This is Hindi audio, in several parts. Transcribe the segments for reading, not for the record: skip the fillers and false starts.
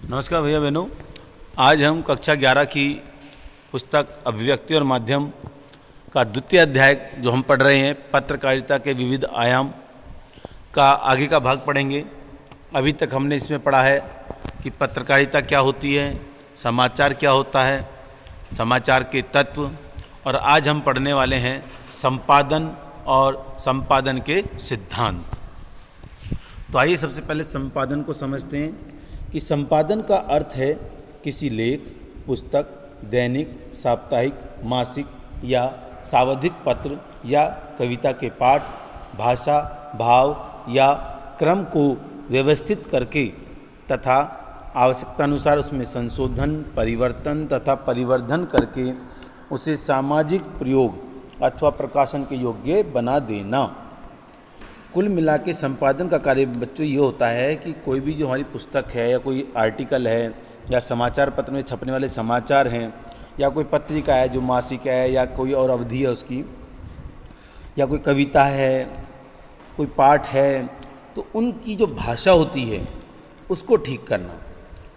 नमस्कार भैया बहनों। आज हम कक्षा 11 की पुस्तक अभिव्यक्ति और माध्यम का द्वितीय अध्याय जो हम पढ़ रहे हैं, पत्रकारिता के विविध आयाम का आगे का भाग पढ़ेंगे। अभी तक हमने इसमें पढ़ा है कि पत्रकारिता क्या होती है, समाचार क्या होता है, समाचार के तत्व, और आज हम पढ़ने वाले हैं संपादन और संपादन के सिद्धांत। तो आइए सबसे पहले संपादन को समझते हैं कि संपादन का अर्थ है किसी लेख, पुस्तक, दैनिक, साप्ताहिक, मासिक या सावधिक पत्र या कविता के पाठ, भाषा, भाव या क्रम को व्यवस्थित करके तथा आवश्यकतानुसार उसमें संशोधन, परिवर्तन तथा परिवर्धन करके उसे सामाजिक प्रयोग अथवा प्रकाशन के योग्य बना देना। कुल मिला के संपादन का कार्य बच्चों ये होता है कि कोई भी जो हमारी पुस्तक है या कोई आर्टिकल है या समाचार पत्र में छपने वाले समाचार हैं या कोई पत्रिका है जो मासिक है या कोई और अवधि है उसकी, या कोई कविता है, कोई पाठ है, तो उनकी जो भाषा होती है उसको ठीक करना।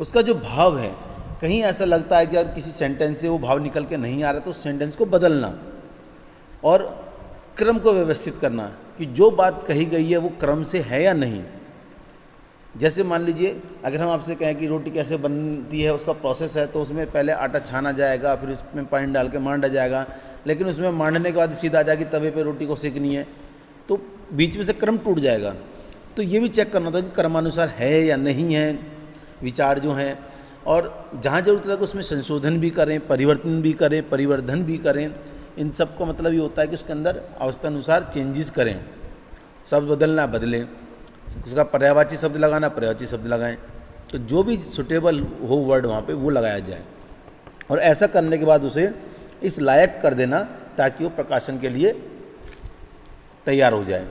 उसका जो भाव है, कहीं ऐसा लगता है कि अगर किसी सेंटेंस से वो भाव निकल के नहीं आ रहा तो उस सेंटेंस को बदलना और क्रम को व्यवस्थित करना कि जो बात कही गई है वो क्रम से है या नहीं। जैसे मान लीजिए अगर हम आपसे कहें कि रोटी कैसे बनती है, उसका प्रोसेस है, तो उसमें पहले आटा छाना जाएगा, फिर उसमें पानी डाल के मांडा जाएगा, लेकिन उसमें मांडने के बाद सीधा आ जाएगी तवे पे रोटी को सेकनी है, तो बीच में से क्रम टूट जाएगा। तो ये भी चेक करना था कि क्रमानुसार है या नहीं है विचार जो हैं, और जहाँ जरूरत लगे उसमें संशोधन भी करें, परिवर्तन भी करें, परिवर्धन भी करें। इन सब का मतलब ये होता है कि उसके अंदर अवस्थानुसार चेंजेस करें, शब्द बदलना बदलें, उसका पर्यायवाची शब्द लगाना पर्यायवाची शब्द लगाएं, तो जो भी सुटेबल हो वर्ड वहाँ पे वो लगाया जाए, और ऐसा करने के बाद उसे इस लायक कर देना ताकि वो प्रकाशन के लिए तैयार हो जाए।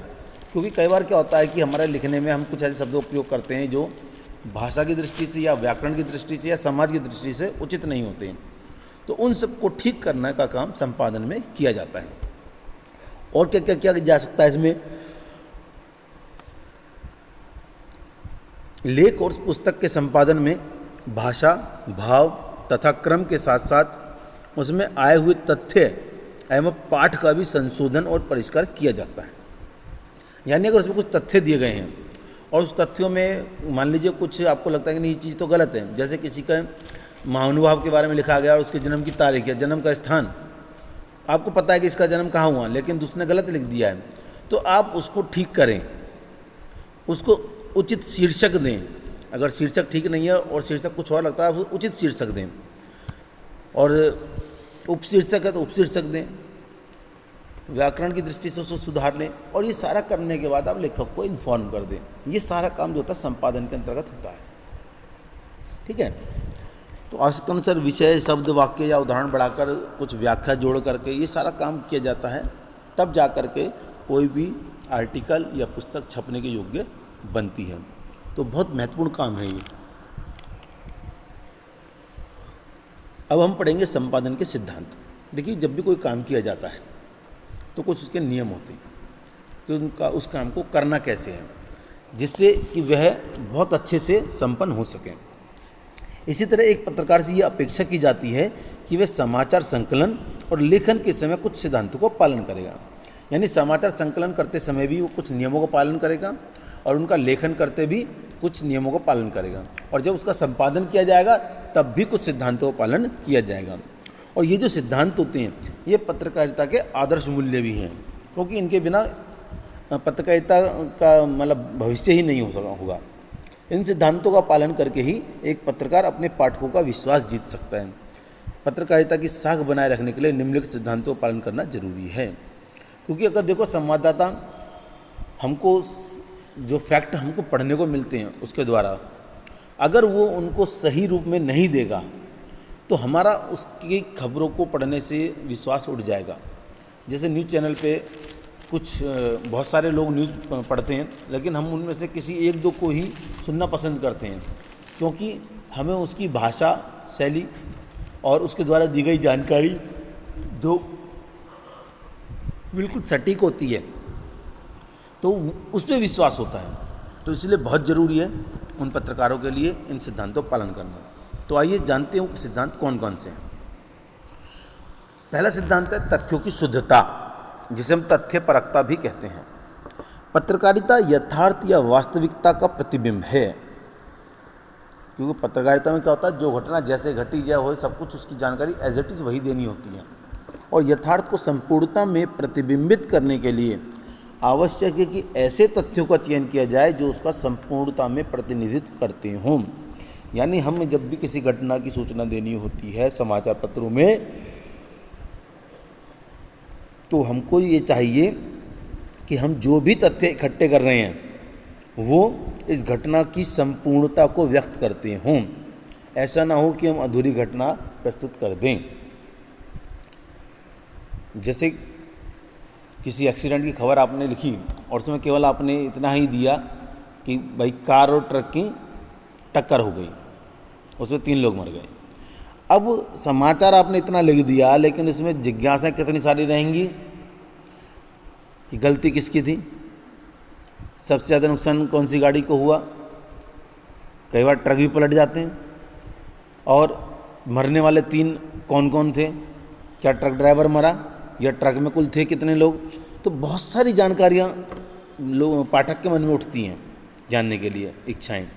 क्योंकि कई बार क्या होता है कि हमारे लिखने में हम कुछ ऐसे शब्दों का उपयोग करते हैं जो भाषा की दृष्टि से या व्याकरण की दृष्टि से या समाज की दृष्टि से उचित नहीं होते हैं, तो उन सबको ठीक करने का काम संपादन में किया जाता है। और क्या क्या किया जा सकता है इसमें? लेख और पुस्तक के संपादन में भाषा, भाव तथा क्रम के साथ साथ उसमें आए हुए तथ्य एवं पाठ का भी संशोधन और परिष्कार किया जाता है। यानी अगर उसमें कुछ तथ्य दिए गए हैं और उस तथ्यों में मान लीजिए कुछ आपको लगता है कि नहीं ये चीज़ तो गलत है, जैसे किसी का महानुभाव के बारे में लिखा गया और उसके जन्म की तारीख या जन्म का स्थान, आपको पता है कि इसका जन्म कहाँ हुआ, लेकिन दूसरे ने गलत लिख दिया है, तो आप उसको ठीक करें, उसको उचित शीर्षक दें। अगर शीर्षक ठीक नहीं है और शीर्षक कुछ और लगता है, वो उचित शीर्षक दें, और उपशीर्षक है तो उपशीर्षक दें, व्याकरण की दृष्टि से उसको सुधार लें, और ये सारा करने के बाद आप लेखक को इन्फॉर्म कर दें। ये सारा काम जो होता है संपादन के अंतर्गत होता है। ठीक है, तो आवश्यकतानुसार विषय, शब्द, वाक्य या उदाहरण बढ़ाकर कुछ व्याख्या जोड़ करके ये सारा काम किया जाता है, तब जा कर के कोई भी आर्टिकल या पुस्तक छपने के योग्य बनती है। तो बहुत महत्वपूर्ण काम है ये। अब हम पढ़ेंगे संपादन के सिद्धांत। देखिए, जब भी कोई काम किया जाता है तो कुछ उसके नियम होते हैं कि उनका उस काम को करना कैसे है, जिससे कि वह बहुत अच्छे से संपन्न हो सके। इसी तरह एक पत्रकार से ये अपेक्षा की जाती है कि वह समाचार संकलन और लेखन के समय कुछ सिद्धांतों को पालन करेगा। यानी समाचार संकलन करते समय भी वो कुछ नियमों का पालन करेगा और उनका लेखन करते भी कुछ नियमों का पालन करेगा, और जब उसका संपादन किया जाएगा तब भी कुछ सिद्धांतों का पालन किया जाएगा। और ये जो सिद्धांत होते हैं ये पत्रकारिता के आदर्श मूल्य भी हैं, क्योंकि इनके बिना पत्रकारिता का मतलब भविष्य ही नहीं हो सका होगा। इन सिद्धांतों का पालन करके ही एक पत्रकार अपने पाठकों का विश्वास जीत सकता है। पत्रकारिता की साख बनाए रखने के लिए निम्नलिखित सिद्धांतों का पालन करना जरूरी है। क्योंकि अगर देखो, संवाददाता हमको जो फैक्ट हमको पढ़ने को मिलते हैं उसके द्वारा अगर वो उनको सही रूप में नहीं देगा तो हमारा उसकी खबरों को पढ़ने से विश्वास उठ जाएगा। जैसे न्यूज़ चैनल पे कुछ बहुत सारे लोग न्यूज़ पढ़ते हैं, लेकिन हम उनमें से किसी एक दो को ही सुनना पसंद करते हैं, क्योंकि हमें उसकी भाषा शैली और उसके द्वारा दी गई जानकारी जो बिल्कुल सटीक होती है तो उस पर विश्वास होता है। तो इसलिए बहुत ज़रूरी है उन पत्रकारों के लिए इन सिद्धांतों का पालन करना। तो आइए जानते हैं कि सिद्धांत कौन कौन से हैं। पहला सिद्धांत है तथ्यों की शुद्धता, जिसे हम तथ्य परकता भी कहते हैं। पत्रकारिता यथार्थ या वास्तविकता का प्रतिबिंब है, क्योंकि पत्रकारिता में क्या होता है, जो घटना जैसे घटी जाए हो सब कुछ उसकी जानकारी एज इट इज़ वही देनी होती है। और यथार्थ को संपूर्णता में प्रतिबिंबित करने के लिए आवश्यक है कि ऐसे तथ्यों का चयन किया जाए जो उसका संपूर्णता में प्रतिनिधित्व करते हों। यानी हमें जब भी किसी घटना की सूचना देनी होती है समाचार पत्रों में, तो हमको ये चाहिए कि हम जो भी तथ्य इकट्ठे कर रहे हैं वो इस घटना की संपूर्णता को व्यक्त करते हों। ऐसा ना हो कि हम अधूरी घटना प्रस्तुत कर दें। जैसे किसी एक्सीडेंट की खबर आपने लिखी और उसमें केवल आपने इतना ही दिया कि भाई कार और ट्रक की टक्कर हो गई, उसमें 3 लोग मर गए। अब समाचार आपने इतना लिख दिया, लेकिन इसमें जिज्ञासा कितनी सारी रहेंगी कि गलती किसकी थी, सबसे ज़्यादा नुकसान कौन सी गाड़ी को हुआ। कई बार ट्रक भी पलट जाते हैं। और मरने वाले 3 कौन कौन थे, क्या ट्रक ड्राइवर मरा या ट्रक में कुल थे कितने लोग। तो बहुत सारी जानकारियाँ लोग पाठक के मन में उठती हैं जानने के लिए इच्छाएं।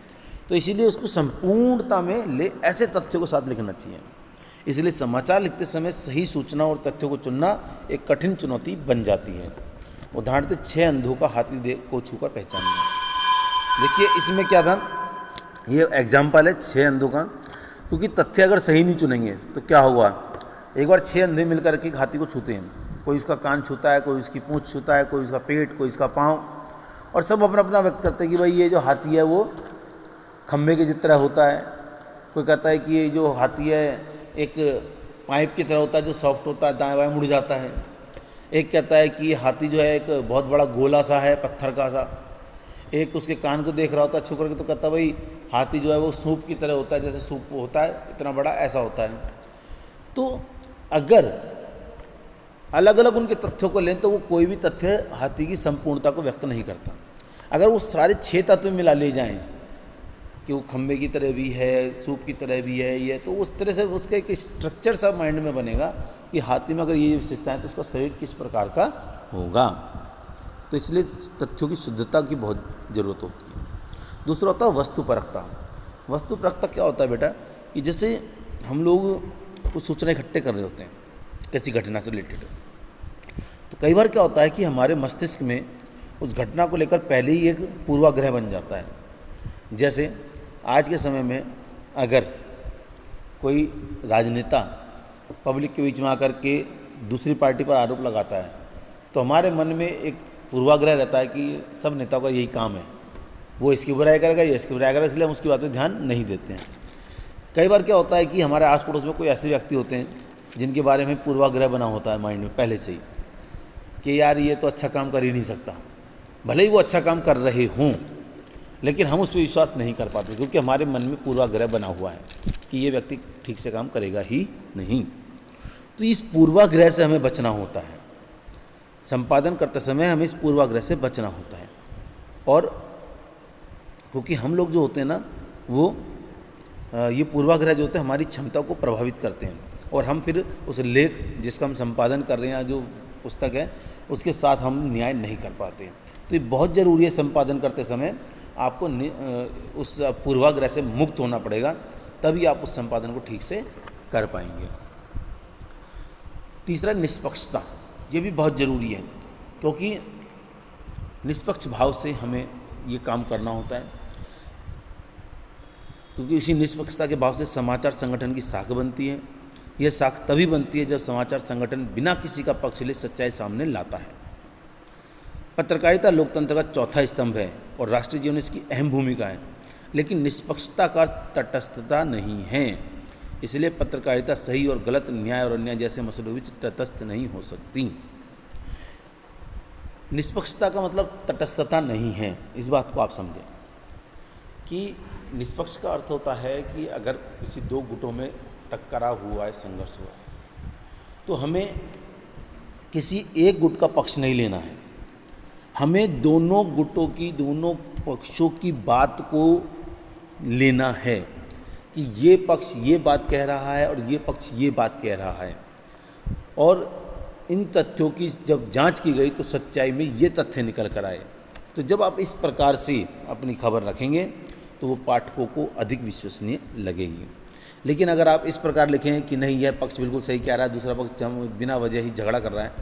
तो इसीलिए उसको संपूर्णता में ले ऐसे तथ्यों को साथ लिखना चाहिए। इसलिए समाचार लिखते समय सही सूचना और तथ्यों को चुनना एक कठिन चुनौती बन जाती है। उदाहरण 6 अंधों का हाथी को छूकर पहचानना। देखिए इसमें क्या था, ये एग्जाम्पल है 6 अंधों का, क्योंकि तथ्य अगर सही नहीं चुनेंगे तो क्या होगा। एक बार 6 अंधे मिलकर के हाथी को छूते हैं, कोई इसका कान छूता है, कोई इसकी पूंछ छूता है, कोई इसका पेट, कोई इसका पाँव, और सब अपना अपना व्यक्त करते हैं कि भाई ये जो हाथी है वो खम्भे की तरह होता है। कोई कहता है कि ये जो हाथी है एक पाइप की तरह होता है जो सॉफ्ट होता है, दाएं बाएं मुड़ जाता है। एक कहता है कि ये हाथी जो है एक बहुत बड़ा गोला सा है, पत्थर का सा। एक उसके कान को देख रहा होता है छू करके, तो कहता है भाई हाथी जो है वो सूप की तरह होता है, जैसे सूप होता है इतना बड़ा, ऐसा होता है। तो अगर अलग अलग उनके तथ्यों को लें तो वो कोई भी तथ्य हाथी की संपूर्णता को व्यक्त नहीं करता। अगर वो सारे 6 तत्व मिला ले जाएं कि वो खम्भे की तरह भी है, सूप की तरह भी है ये, तो उस तरह से उसका एक स्ट्रक्चर सा माइंड में बनेगा कि हाथी में अगर ये विशेषताएं हैं तो उसका शरीर किस प्रकार का होगा। तो इसलिए तथ्यों की शुद्धता की बहुत ज़रूरत होती है। दूसरा होता है वस्तुपरकता। वस्तुपरकता क्या होता है बेटा, कि जैसे हम लोग कुछ सूचना इकट्ठे कर रहे होते हैं किसी घटना से रिलेटेड, तो कई बार क्या होता है कि हमारे मस्तिष्क में उस घटना को लेकर पहले ही एक पूर्वाग्रह बन जाता है। जैसे आज के समय में अगर कोई राजनेता पब्लिक के बीच में आकर के दूसरी पार्टी पर आरोप लगाता है, तो हमारे मन में एक पूर्वाग्रह रहता है कि सब नेताओं का यही काम है, वो इसकी बुराई करेगा, ये इसकी बुराई करेगा, इसलिए हम उसकी बात पर ध्यान नहीं देते हैं। कई बार क्या होता है कि हमारे आस पड़ोस में कोई ऐसे व्यक्ति होते हैं जिनके बारे में पूर्वाग्रह बना होता है माइंड में पहले से ही कि यार ये तो अच्छा काम कर ही नहीं सकता, भले ही वो अच्छा काम कर रहे हों, लेकिन हम उस पर विश्वास नहीं कर पाते क्योंकि हमारे मन में पूर्वाग्रह बना हुआ है कि ये व्यक्ति ठीक से काम करेगा ही नहीं। तो इस पूर्वाग्रह से हमें बचना होता है। संपादन करते समय हमें इस पूर्वाग्रह से बचना होता है। और क्योंकि हम लोग जो होते हैं ना, वो ये पूर्वाग्रह जो होते हैं हमारी क्षमता को प्रभावित करते हैं, और हम फिर उस लेख जिसका हम संपादन कर रहे हैं, जो पुस्तक है, उसके साथ हम न्याय नहीं कर पाते। तो ये बहुत ज़रूरी है, संपादन करते समय आपको उस पूर्वाग्रह से मुक्त होना पड़ेगा, तभी आप उस संपादन को ठीक से कर पाएंगे। तीसरा, निष्पक्षता। ये भी बहुत ज़रूरी है, क्योंकि निष्पक्ष भाव से हमें ये काम करना होता है, क्योंकि इसी निष्पक्षता के भाव से समाचार संगठन की साख बनती है। यह साख तभी बनती है जब समाचार संगठन बिना किसी का पक्ष ले सच्चाई सामने लाता है। पत्रकारिता लोकतंत्र का चौथा स्तंभ है और राष्ट्रीय जीवन में इसकी अहम भूमिका है, लेकिन निष्पक्षता का तटस्थता नहीं है। इसलिए पत्रकारिता सही और गलत, न्याय और अन्याय जैसे मसलों में तटस्थ नहीं हो सकती। निष्पक्षता का मतलब तटस्थता नहीं है, इस बात को आप समझें कि निष्पक्ष का अर्थ होता है कि अगर किसी 2 गुटों में टकराव हुआ है, संघर्ष हुआ, तो हमें किसी एक गुट का पक्ष नहीं लेना है। हमें दोनों गुटों की, दोनों पक्षों की बात को लेना है कि ये पक्ष ये बात कह रहा है और ये पक्ष ये बात कह रहा है, और इन तथ्यों की जब जांच की गई तो सच्चाई में ये तथ्य निकल कर आए। तो जब आप इस प्रकार से अपनी खबर रखेंगे तो वो पाठकों को अधिक विश्वसनीय लगेगी। लेकिन अगर आप इस प्रकार लिखें कि नहीं यह पक्ष बिल्कुल सही कह रहा है, दूसरा पक्ष बिना वजह ही झगड़ा कर रहा है,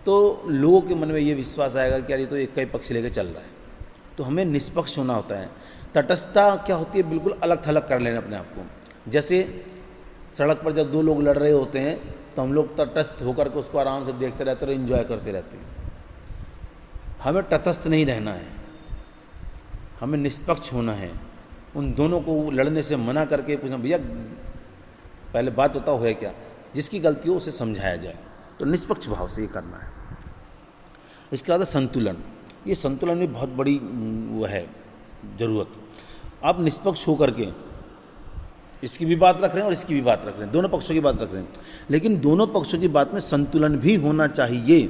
तो लोगों के मन में ये विश्वास आएगा कि यार ये तो एक का ही पक्ष लेकर चल रहा है। तो हमें निष्पक्ष होना होता है। तटस्थता क्या होती है? बिल्कुल अलग थलग कर लेना अपने आप को। जैसे सड़क पर जब दो लोग लड़ रहे होते हैं तो हम लोग तटस्थ होकर के उसको आराम से देखते रहते और एंजॉय करते रहते हैं। हमें तटस्थ नहीं रहना है, हमें निष्पक्ष होना है। उन दोनों को लड़ने से मना करके पूछना, भैया पहले बात बताओ है क्या, जिसकी गलती हो उसे समझाया जाए। तो निष्पक्ष भाव से ये करना है। इसके बाद संतुलन, ये संतुलन में बहुत बड़ी वो है ज़रूरत। आप निष्पक्ष होकर के इसकी भी बात रख रहे हैं और इसकी भी बात रख रहे हैं, दोनों पक्षों की बात रख रहे हैं, लेकिन दोनों पक्षों की बात में संतुलन भी होना चाहिए।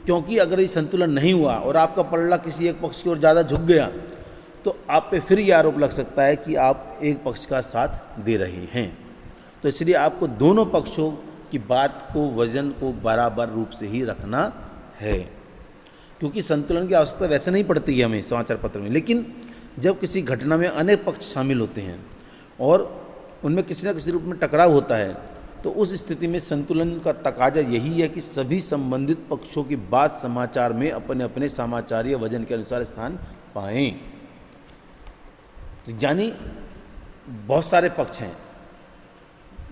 क्योंकि अगर ये संतुलन नहीं हुआ और आपका पल्ला किसी एक पक्ष की ओर ज़्यादा झुक गया तो आप पे फिर ये आरोप लग सकता है कि आप एक पक्ष का साथ दे रहे हैं। तो इसलिए आपको दोनों पक्षों की बात को, वजन को बराबर रूप से ही रखना है। क्योंकि संतुलन की आवश्यकता वैसे नहीं पड़ती है हमें समाचार पत्र में, लेकिन जब किसी घटना में अनेक पक्ष शामिल होते हैं और उनमें किसी न किसी रूप में टकराव होता है तो उस स्थिति में संतुलन का तकाजा यही है कि सभी संबंधित पक्षों की बात समाचार में अपने अपने समाचारीय वजन के अनुसार स्थान पाएं। तो यानी बहुत सारे पक्ष हैं,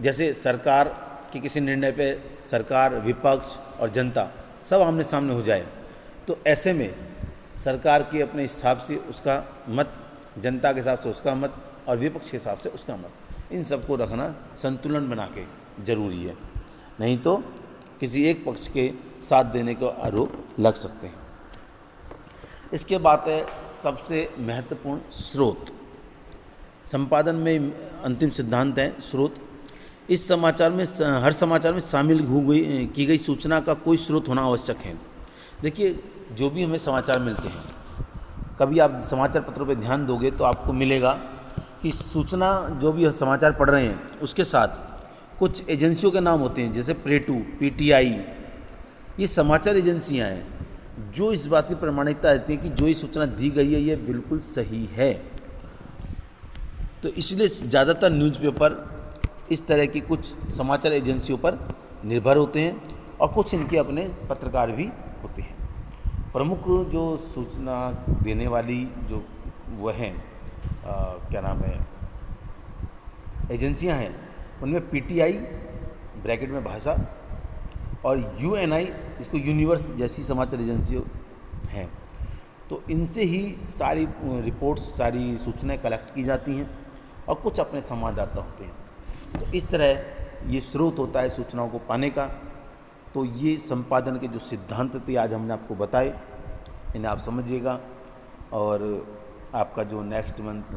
जैसे सरकार के किसी निर्णय पे सरकार, विपक्ष और जनता सब आमने सामने हो जाए, तो ऐसे में सरकार के अपने हिसाब से उसका मत, जनता के हिसाब से उसका मत और विपक्ष के हिसाब से उसका मत, इन सबको रखना संतुलन बना के जरूरी है। नहीं तो किसी एक पक्ष के साथ देने का आरोप लग सकते हैं। इसके बाद है सबसे महत्वपूर्ण स्रोत। संपादन में अंतिम सिद्धांत है स्रोत। इस समाचार में, हर समाचार में शामिल की गई सूचना का कोई स्रोत होना आवश्यक है। देखिए, जो भी हमें समाचार मिलते हैं, कभी आप समाचार पत्रों पर ध्यान दोगे तो आपको मिलेगा कि सूचना जो भी समाचार पढ़ रहे हैं उसके साथ कुछ एजेंसियों के नाम होते हैं, जैसे प्रेटू, पीटीआई, ये समाचार एजेंसियां हैं जो इस बात की प्रमाणिकता देती हैं कि जो ये सूचना दी गई है ये बिल्कुल सही है। तो इसलिए ज़्यादातर न्यूज़पेपर इस तरह की कुछ समाचार एजेंसियों पर निर्भर होते हैं और कुछ इनके अपने पत्रकार भी होते हैं। प्रमुख जो सूचना देने वाली जो वह हैं, क्या नाम है, एजेंसियां हैं, उनमें पीटीआई ब्रैकेट में भाषा और यूएनआई, इसको यूनिवर्स जैसी समाचार एजेंसी हैं। तो इनसे ही सारी रिपोर्ट्स, सारी सूचनाएं कलेक्ट की जाती हैं और कुछ अपने संवाददाता होते हैं। तो इस तरह ये स्रोत होता है सूचनाओं को पाने का। तो ये संपादन के जो सिद्धांत थे आज हमने आपको बताए, इन्हें आप समझिएगा और आपका जो नेक्स्ट मंथ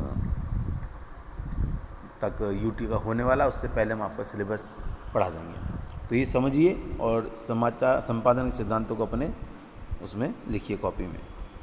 तक यूटी का होने वाला उससे पहले हम आपका सिलेबस पढ़ा देंगे। तो ये समझिए और समाचार संपादन के सिद्धांतों को अपने उसमें लिखिए कॉपी में।